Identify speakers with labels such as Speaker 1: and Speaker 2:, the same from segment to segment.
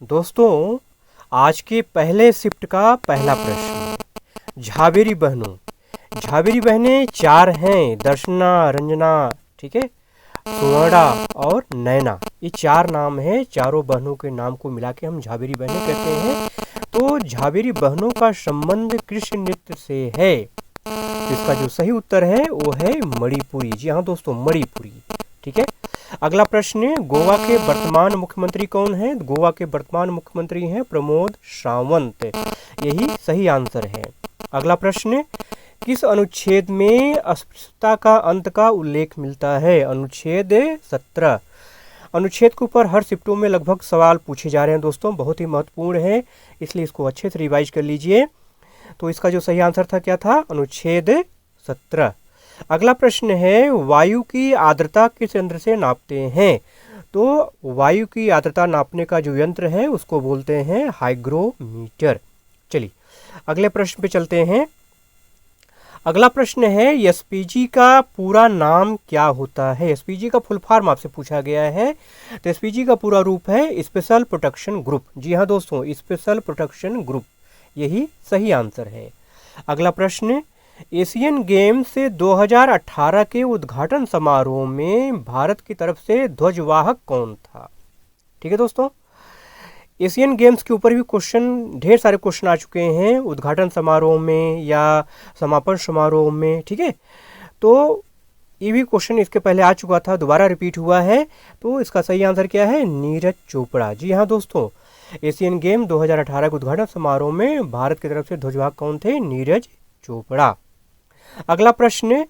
Speaker 1: दोस्तों, आज के पहले शिफ्ट का पहला प्रश्न, झावेरी बहनों। झावेरी बहनें चार हैं, दर्शना, रंजना, ठीक है, सुवर्णा और नैना। ये चार नाम हैं, चारों बहनों के नाम को मिला के हम झावेरी बहनें कहते हैं। तो झावेरी बहनों का संबंध कृष्ण नृत्य से है। तो इसका जो सही उत्तर है वो है मणिपुरी। जी हाँ दोस्तों, मणिपुरी। ठीक है। अगला प्रश्न, गोवा के वर्तमान मुख्यमंत्री कौन हैं? गोवा के वर्तमान मुख्यमंत्री हैं प्रमोद सावंत। यही सही आंसर है। अगला प्रश्न, किस अनुच्छेद में अस्पृश्यता का अंत का उल्लेख मिलता है? अनुच्छेद 17। अनुच्छेद के ऊपर हर शिफ्टों में लगभग सवाल पूछे जा रहे हैं दोस्तों, बहुत ही महत्वपूर्ण है, इसलिए इसको अच्छे से रिवाइज कर लीजिए। तो इसका जो सही आंसर था क्या था? अनुच्छेद 17। अगला प्रश्न है, वायु की आर्द्रता किस यंत्र से नापते हैं? तो वायु की आर्द्रता नापने का जो यंत्र है उसको बोलते हैं हाइग्रोमीटर। चलिए अगले प्रश्न पे चलते हैं। अगला प्रश्न है, एसपीजी का पूरा नाम क्या होता है? एसपीजी का फुल फॉर्म आपसे पूछा गया है। तो एसपीजी का पूरा रूप है स्पेशल प्रोटेक्शन ग्रुप। जी हाँ दोस्तों, स्पेशल प्रोटेक्शन ग्रुप, यही सही आंसर है। अगला प्रश्न, एशियन गेम्स 2018 के उद्घाटन समारोह में भारत की तरफ से ध्वजवाहक कौन था? ठीक है दोस्तों, एशियन गेम्स के ऊपर भी क्वेश्चन, ढेर सारे क्वेश्चन आ चुके हैं उद्घाटन समारोह में या समापन समारोह में। ठीक है, तो ये भी क्वेश्चन इसके पहले आ चुका था, दोबारा रिपीट हुआ है। तो इसका सही आंसर क्या है? नीरज चोपड़ा। जी हाँ दोस्तों, एशियन गेम 2018 के उद्घाटन समारोह में भारत की तरफ से ध्वजवाहक कौन थे? नीरज चोपड़ा। अगला प्रश्न,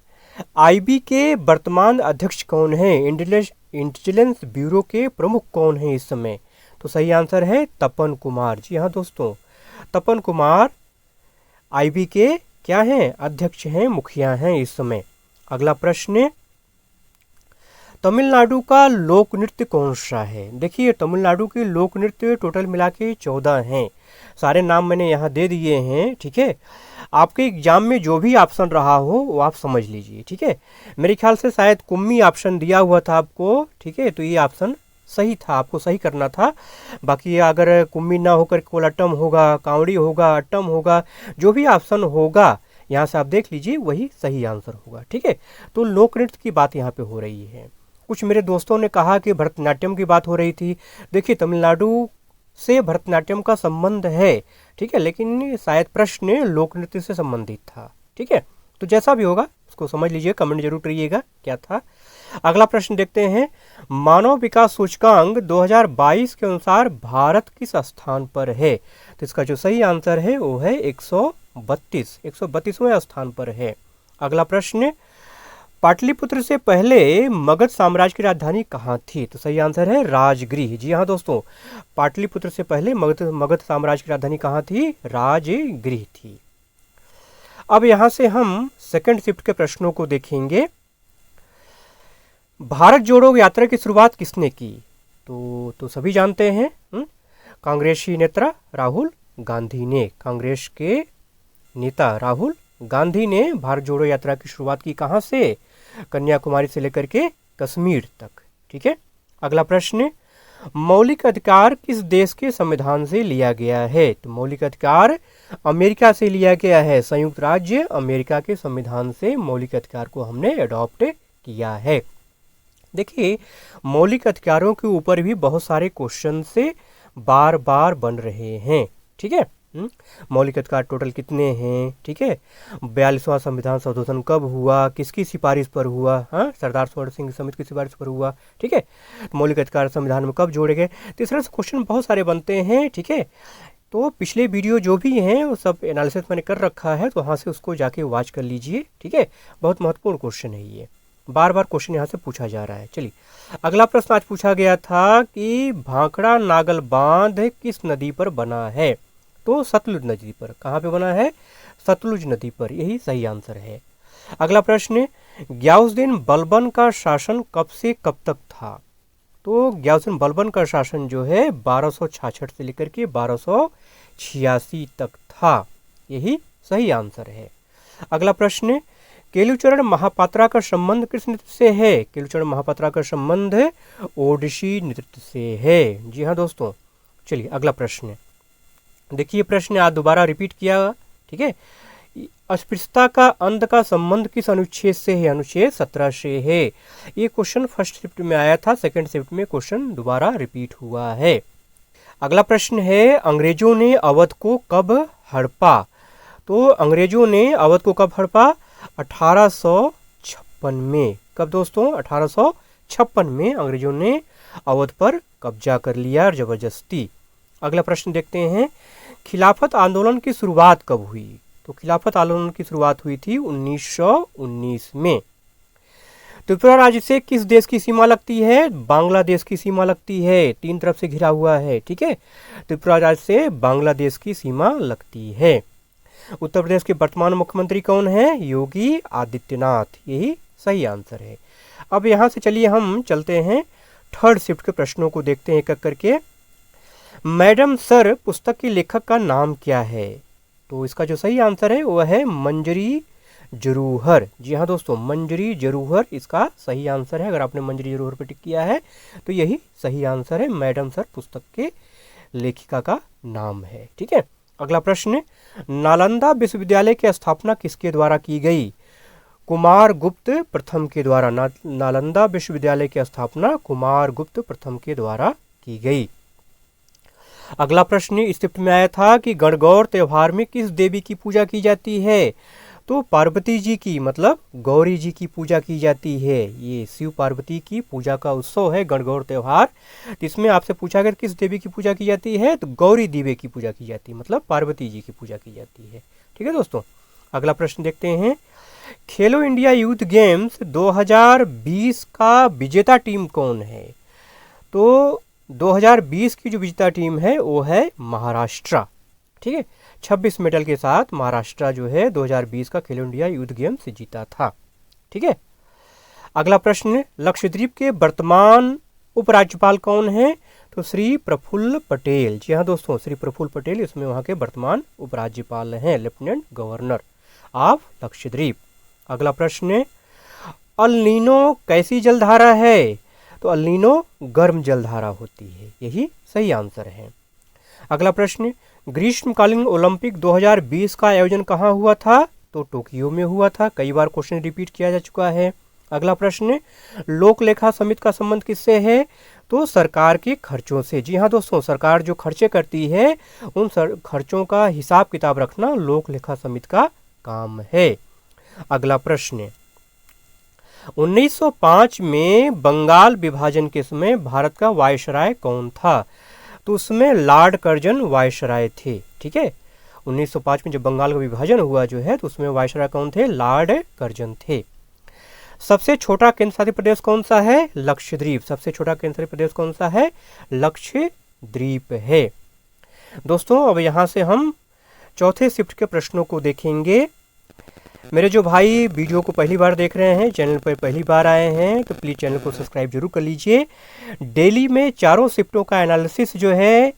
Speaker 1: आईबी के वर्तमान अध्यक्ष कौन है? इंटेलिजेंस ब्यूरो के प्रमुख कौन है इस समय? तो सही आंसर है तपन कुमार। जी हाँ दोस्तों, तपन कुमार आईबी के क्या हैं? अध्यक्ष हैं, मुखिया हैं इस समय। अगला प्रश्न, तमिलनाडु का लोक नृत्य कौन सा है? देखिए, तमिलनाडु के लोक नृत्य टोटल मिला के 14 हैं। सारे नाम मैंने यहाँ दे दिए हैं। ठीक है, आपके एग्जाम में जो भी ऑप्शन रहा हो वो आप समझ लीजिए। ठीक है, मेरे ख्याल से शायद कुम्मी ऑप्शन दिया हुआ था आपको। ठीक है, तो ये ऑप्शन सही था, आपको सही करना था। बाकी अगर कुम्मी ना होकर केवल अट्टम होगा, कांवड़ी होगा, अट्टम होगा, जो भी ऑप्शन होगा यहाँ से आप देख लीजिए, वही सही आंसर होगा। ठीक है, तो लोक नृत्य की बात यहाँ पे हो रही है। कुछ मेरे दोस्तों ने कहा कि भरतनाट्यम की बात हो रही थी। देखिए, तमिलनाडु से भरतनाट्यम का संबंध है। ठीक है, लेकिन शायद प्रश्न लोक नृत्य से संबंधित था। ठीक है, तो जैसा भी होगा उसको समझ लीजिए, कमेंट जरूर करिएगा क्या था। अगला प्रश्न देखते हैं, मानव विकास सूचकांक 2022 के अनुसार भारत किस स्थान पर है? तो इसका जो सही आंसर है वो है 132वें स्थान पर है। अगला प्रश्न, पाटलिपुत्र से पहले मगध साम्राज्य की राजधानी कहाँ थी? तो सही आंसर है राजगृह। जी हाँ दोस्तों, पाटलिपुत्र से पहले मगध साम्राज्य की राजधानी कहाँ थी? राजगृह थी। अब यहाँ से हम सेकंड शिफ्ट के प्रश्नों को देखेंगे। भारत जोड़ो यात्रा की शुरुआत किसने की? तो सभी जानते हैं, कांग्रेसी नेता राहुल गांधी ने। कांग्रेस के नेता राहुल गांधी ने भारत जोड़ो यात्रा की शुरुआत की। कहाँ से? कन्याकुमारी से लेकर के कश्मीर तक। ठीक है, अगला प्रश्न, मौलिक अधिकार किस देश के संविधान से लिया गया है? तो मौलिक अधिकार अमेरिका से लिया गया है। संयुक्त राज्य अमेरिका के संविधान से मौलिक अधिकार को हमने अडॉप्ट किया है। देखिए, मौलिक अधिकारों के ऊपर भी बहुत सारे क्वेश्चन से बार बार बन रहे हैं। ठीक है, मौलिक अधिकार टोटल कितने हैं? ठीक है, 42वां संविधान संशोधन कब हुआ, किसकी सिफारिश पर हुआ? हाँ, सरदार सरोवर सिंह समिति की सिफारिश पर हुआ। ठीक है, मौलिक अधिकार संविधान में कब जोड़े गए? तो इस तरह से क्वेश्चन बहुत सारे बनते हैं। ठीक है, तो पिछले वीडियो जो भी हैं वो सब एनालिसिस मैंने कर रखा है, तो वहाँ से उसको जाके वॉच कर लीजिए। ठीक है, बहुत महत्वपूर्ण क्वेश्चन है ये, बार बार क्वेश्चन यहाँ से पूछा जा रहा है। चलिए अगला प्रश्न आज पूछा गया था कि भाखड़ा नागल बांध किस नदी पर बना है? तो सतलुज नदी पर। कहाँ पे बना है? सतलुज नदी पर, यही सही आंसर है। अगला प्रश्न, गियासुद्दीन बलबन का शासन कब से कब तक था? तो गियासुद्दीन बलबन का शासन जो है 1266 से लेकर के 1286 तक था, यही सही आंसर है। अगला प्रश्न, केलुचरण महापात्रा का संबंध किस नृत्य से है? केलुचरण महापात्रा का संबंध ओडिसी नृत्य से है। जी हाँ दोस्तों, चलिए अगला प्रश्न, देखिए प्रश्न आज दोबारा रिपीट किया, ठीक है। अस्पृश्यता का अंत का संबंध किस अनुच्छेद से है? अनुच्छेद 17 से है। ये क्वेश्चन फर्स्ट शिफ्ट में आया था, सेकंड शिफ्ट में क्वेश्चन दोबारा रिपीट हुआ है। अगला प्रश्न है, अंग्रेजों ने अवध को कब हड़पा? तो अंग्रेजों ने अवध को कब हड़पा? 1856 में। कब दोस्तों? 1856 में अंग्रेजों ने अवध पर कब्जा कर लिया जबरदस्ती। अगला प्रश्न देखते हैं, खिलाफत आंदोलन की शुरुआत कब हुई? तो खिलाफत आंदोलन की शुरुआत हुई थी 1919 में। त्रिपुरा राज्य से किस देश की सीमा लगती है? बांग्लादेश की सीमा लगती है, तीन तरफ से घिरा हुआ है, ठीक है। त्रिपुरा राज्य से बांग्लादेश की सीमा लगती है। उत्तर प्रदेश के वर्तमान मुख्यमंत्री कौन है? योगी आदित्यनाथ, यही सही आंसर है। अब यहाँ से चलिए हम चलते हैं थर्ड शिफ्ट के प्रश्नों को देखते हैं एक एक करके। मैडम सर पुस्तक के लेखक का नाम क्या है? तो इसका जो सही आंसर है वह है मंजरी जरूहर। जी हाँ दोस्तों, मंजरी जरूहर इसका सही आंसर है। अगर आपने मंजरी जरूहर पर टिक किया है तो यही सही आंसर है, मैडम सर पुस्तक के लेखिका का नाम है, ठीक है। अगला प्रश्न, नालंदा विश्वविद्यालय की स्थापना किसके द्वारा की गई? कुमार गुप्त प्रथम के द्वारा। नालंदा विश्वविद्यालय की स्थापना कुमार गुप्त प्रथम के द्वारा की गई। अगला प्रश्न इस शिफ्ट में आया था कि गणगौर त्योहार में किस देवी की पूजा की जाती है? तो पार्वती जी की, मतलब गौरी जी की पूजा की जाती है। ये शिव पार्वती की पूजा का उत्सव है गणगौर त्योहार। तो इसमें आपसे पूछा गया किस देवी की पूजा की जाती है? तो गौरी देवी की पूजा की जाती है, मतलब पार्वती जी की पूजा की जाती है, ठीक है दोस्तों। अगला प्रश्न देखते हैं, खेलो इंडिया यूथ गेम्स 2020 का विजेता टीम कौन है? तो 2020 की जो विजेता टीम है वो है महाराष्ट्र, ठीक है। 26 मेडल के साथ महाराष्ट्र जो है 2020 का खेलो इंडिया यूथ गेम्स जीता था, ठीक है। अगला प्रश्न, लक्षद्वीप के वर्तमान उपराज्यपाल कौन है? तो श्री प्रफुल्ल पटेल। जी हाँ दोस्तों, श्री प्रफुल्ल पटेल इसमें वहाँ के वर्तमान उपराज्यपाल हैं, लेफ्टिनेंट गवर्नर ऑफ लक्षद्वीप। अगला प्रश्न, अल नीनो कैसी जलधारा है? तो अल नीनो गर्म जलधारा होती है, यही सही आंसर है। अगला प्रश्न, ग्रीष्मकालीन ओलंपिक 2020 का आयोजन कहाँ हुआ था? तो टोक्यो में हुआ था। कई बार क्वेश्चन रिपीट किया जा चुका है। अगला प्रश्न, लोक लेखा समिति का संबंध किससे है? तो सरकार के खर्चों से। जी हाँ दोस्तों, सरकार जो खर्चे करती है उन खर्चों का हिसाब किताब रखना लोक लेखा समिति का काम है। अगला प्रश्न, 1905 में बंगाल विभाजन के समय भारत का वायसराय कौन था? तो उसमें लॉर्ड कर्जन वायसराय थे, ठीक है। 1905 में जब बंगाल का विभाजन हुआ जो है तो उसमें वायसराय कौन थे? लॉर्ड कर्जन थे। सबसे छोटा केंद्र शासित प्रदेश कौन सा है? लक्षद्वीप। सबसे छोटा केंद्र शासित प्रदेश कौन सा है? लक्षद्वीप है। दोस्तों अब यहाँ से हम चौथे शिफ्ट के प्रश्नों को देखेंगे। मेरे जो भाई वीडियो को पहली बार देख रहे हैं, चैनल पर पहली बार आए हैं, तो प्लीज़ चैनल को सब्सक्राइब जरूर कर लीजिए। डेली में चारों शिफ्टों का एनालिसिस जो है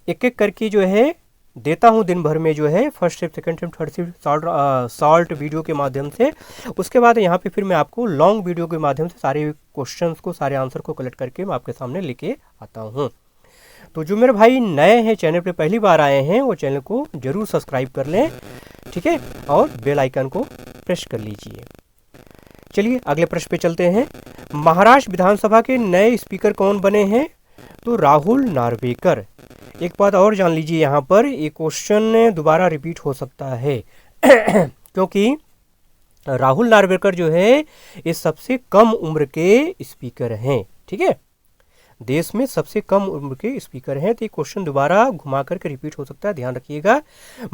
Speaker 1: एक एक करके जो है देता हूं दिन भर में, जो है first shift, second shift, third shift short video के माध्यम से। उसके बाद यहाँ पे फिर मैं आपको लॉन्ग वीडियो के माध्यम से सारे क्वेश्चंस को, सारे आंसर को कलेक्ट करके मैं आपके सामने लेके आता हूँ। तो जो मेरे भाई नए हैं, चैनल पे पहली बार आए हैं, वो चैनल को जरूर सब्सक्राइब कर लें, ठीक है, और बेल आइकन को प्रेस कर लीजिए। चलिए अगले प्रश्न पे चलते हैं। महाराष्ट्र विधानसभा के नए स्पीकर कौन बने हैं? तो राहुल नार्वेकर। एक बात और जान लीजिए, यहाँ पर ये क्वेश्चन दोबारा रिपीट हो सकता है क्योंकि राहुल नार्वेकर जो है ये सबसे कम उम्र के स्पीकर हैं, ठीक है। देश में सबसे कम उम्र के स्पीकर हैं, तो ये क्वेश्चन दोबारा घुमा करके रिपीट हो सकता है, ध्यान रखिएगा।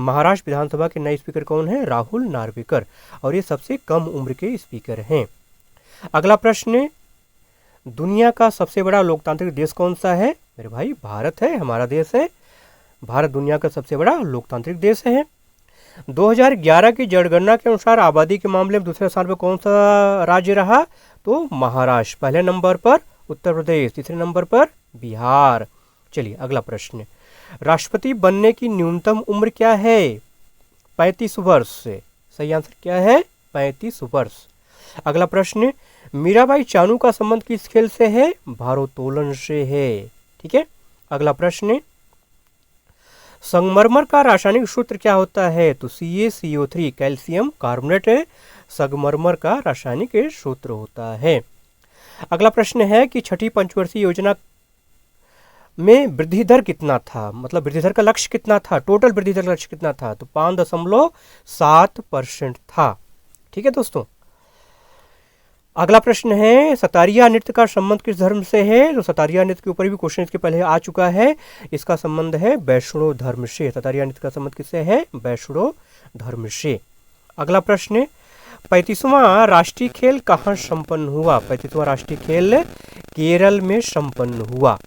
Speaker 1: महाराष्ट्र विधानसभा के नए स्पीकर कौन है? राहुल नार्वेकर, और ये सबसे कम उम्र के स्पीकर हैं। अगला प्रश्न, दुनिया का सबसे बड़ा लोकतांत्रिक देश कौन सा है? मेरे भाई भारत है, हमारा देश है। भारत दुनिया का सबसे बड़ा लोकतांत्रिक देश है। 2011 की जनगणना के अनुसार आबादी के मामले में दूसरे स्थान पर कौन सा राज्य रहा? तो महाराष्ट्र। पहले नंबर पर उत्तर प्रदेश, तीसरे नंबर पर बिहार। चलिए अगला प्रश्न, राष्ट्रपति बनने की न्यूनतम उम्र क्या है? 35 वर्ष से। सही आंसर क्या है? 35 वर्ष। अगला प्रश्न, मीराबाई चानू का संबंध किस खेल से है? भारोत्तोलन से है, ठीक है। अगला प्रश्न, संगमरमर का रासायनिक सूत्र क्या होता है? तो CaCO3 कैल्शियम कार्बोनेट संगमरमर का रासायनिक सूत्र होता है। अगला प्रश्न है कि छठी पंचवर्षीय योजना में वृद्धि दर कितना था, मतलब वृद्धि दर का लक्ष्य कितना था, टोटल वृद्धि दर का लक्ष्य कितना था? तो 5.7% था। ठीक है दोस्तों। अगला प्रश्न है, सतारिया नृत्य का संबंध किस धर्म से है? तो सतारिया नृत्य के ऊपर भी क्वेश्चन इसके पहले आ चुका है। इसका संबंध है वैष्णव धर्म से। सतारिया नृत्य का संबंध किससे है? वैष्णव धर्म से। अगला प्रश्न, 35वां राष्ट्रीय खेल कहाँ संपन्न हुआ? 35वां राष्ट्रीय खेल केरल में संपन्न हुआ।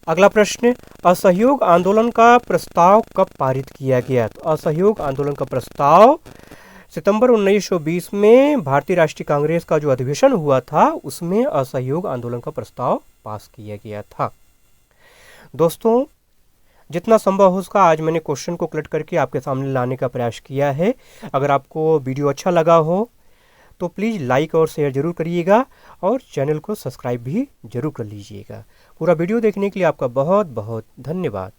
Speaker 1: अगला प्रश्न, असहयोग आंदोलन का प्रस्ताव कब पारित किया गया? तो असहयोग आंदोलन का प्रस्ताव सितंबर 1920 में भारतीय राष्ट्रीय कांग्रेस का जो अधिवेशन हुआ था उसमें असहयोग आंदोलन का प्रस्ताव पास किया गया था। दोस्तों, जितना संभव हो उसका आज मैंने क्वेश्चन को कलेक्ट करके आपके सामने लाने का प्रयास किया है। अगर आपको वीडियो अच्छा लगा हो तो प्लीज़ लाइक और शेयर जरूर करिएगा और चैनल को सब्सक्राइब भी जरूर कर लीजिएगा। पूरा वीडियो देखने के लिए आपका बहुत बहुत धन्यवाद।